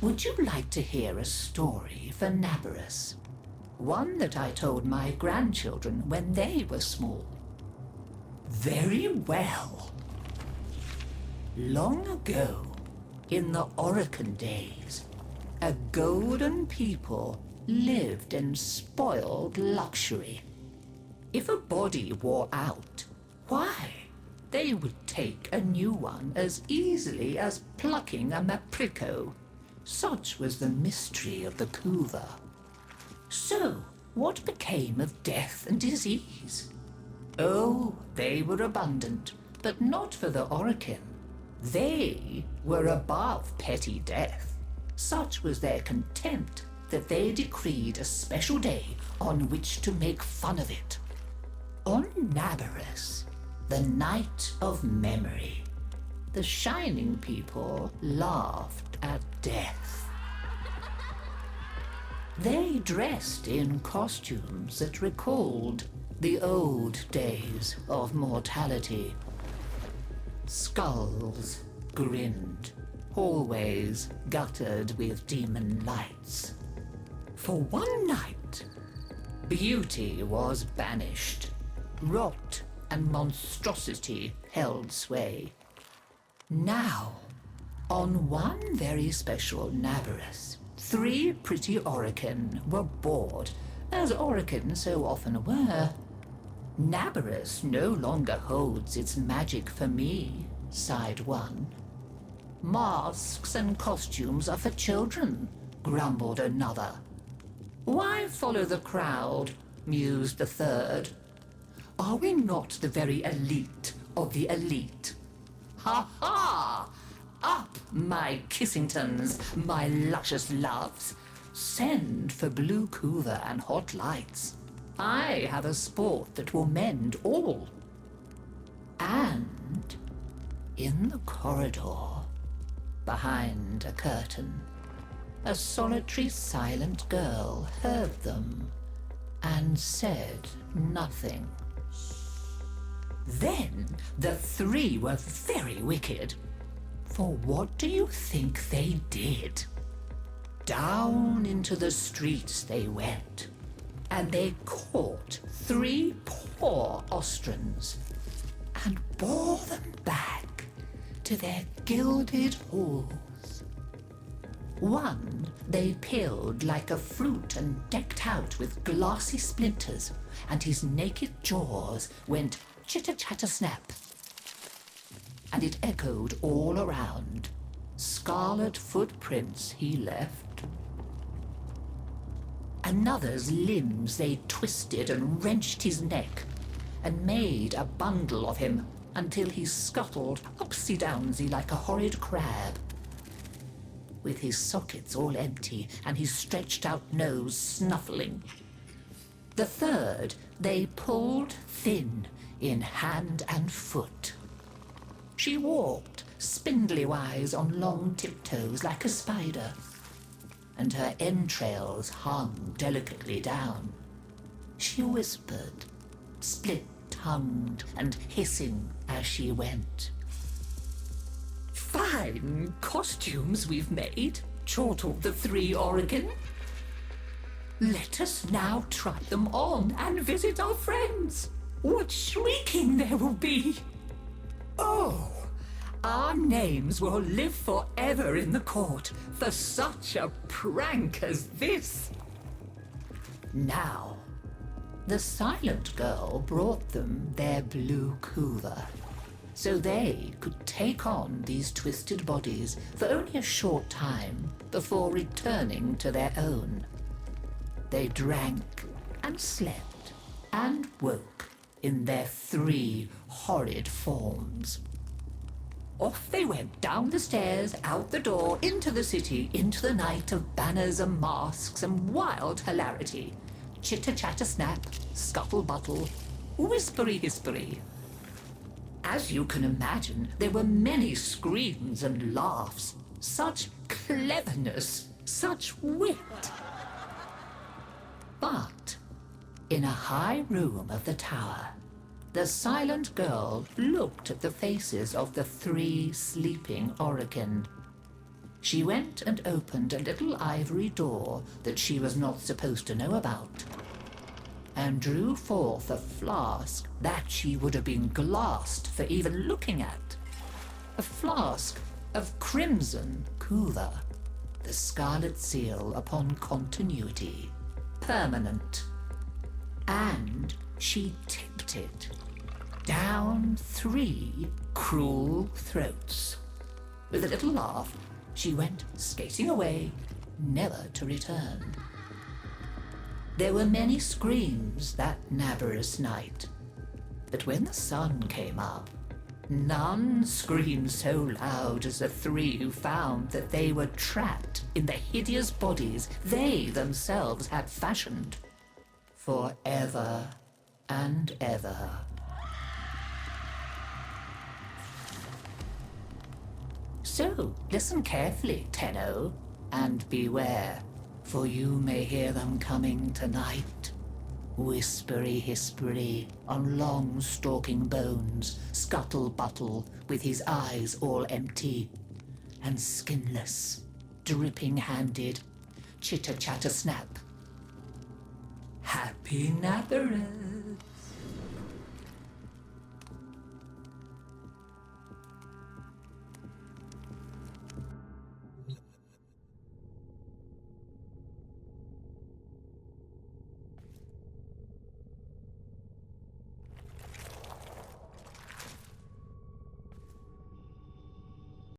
Would you like to hear a story for Naberus? One that I told my grandchildren when they were small. Very well. Long ago, in the Orokin days, a golden people lived in spoiled luxury. If a body wore out, why, they would take a new one as easily as plucking a maprico. Such was the mystery of the Kuva. So, what became of death and disease? Oh, they were abundant, but not for the Orokin. They were above petty death. Such was their contempt that they decreed a special day on which to make fun of it. On Naberus, the night of memory, the shining people laughed at death. They dressed in costumes that recalled the old days of mortality. Skulls grinned, hallways guttered with demon lights. For one night, beauty was banished. Rot and monstrosity held sway. Now, on one very special Naberus, 3 pretty Orokin were bored, as Orokin so often were. Naberus no longer holds its magic for me, sighed one. Masks and costumes are for children, grumbled another. Why follow the crowd, mused the third. Are we not the very elite of the elite? Ha ha! Up, my Kissingtons, my luscious loves. Send for blue Kuva and hot lights. I have a sport that will mend all. And in the corridor, behind a curtain, a solitary silent girl heard them and said nothing. Then the 3 were very wicked. For what do you think they did? Down into the streets they went, and they caught 3 poor Ostrans and bore them back to their gilded halls. One they peeled like a fruit and decked out with glassy splinters, and his naked jaws went chitter-chatter-snap. And it echoed all around. Scarlet footprints he left. Another's limbs they twisted and wrenched his neck, and made a bundle of him until he scuttled upsy-downsy like a horrid crab. With his sockets all empty and his stretched-out nose snuffling. The third they pulled thin in hand and foot. She walked spindly-wise on long tiptoes like a spider, and her entrails hung delicately down. She whispered, split-tongued and hissing as she went. Fine costumes we've made, chortled the 3 Orokin. Let us now try them on and visit our friends. What shrieking there will be! Oh, our names will live forever in the court for such a prank as this. Now, the silent girl brought them their blue Kuva, so they could take on these twisted bodies for only a short time before returning to their own. They drank and slept and woke in their 3 horrid forms. Off they went down the stairs, out the door, into the city, into the night of banners and masks and wild hilarity. Chitter-chatter-snap, scuttle-buttle, whispery-hispery. As you can imagine, there were many screams and laughs. Such cleverness, such wit. But in a high room of the tower, the silent girl looked at the faces of the 3 sleeping Orokin. She went and opened a little ivory door that she was not supposed to know about, and drew forth a flask that she would have been glassed for even looking at. A flask of crimson kuva, the scarlet seal upon continuity, permanent. And she tipped it down 3 cruel throats. With a little laugh, she went skating away, never to return. There were many screams that Naberus night, but when the sun came up, none screamed so loud as the 3 who found that they were trapped in the hideous bodies they themselves had fashioned forever and ever. So, listen carefully, Tenno, and beware, for you may hear them coming tonight. Whispery-hispery on long stalking bones, scuttle-buttle with his eyes all empty, and skinless, dripping-handed, chitter-chatter-snap. Happy Naberus!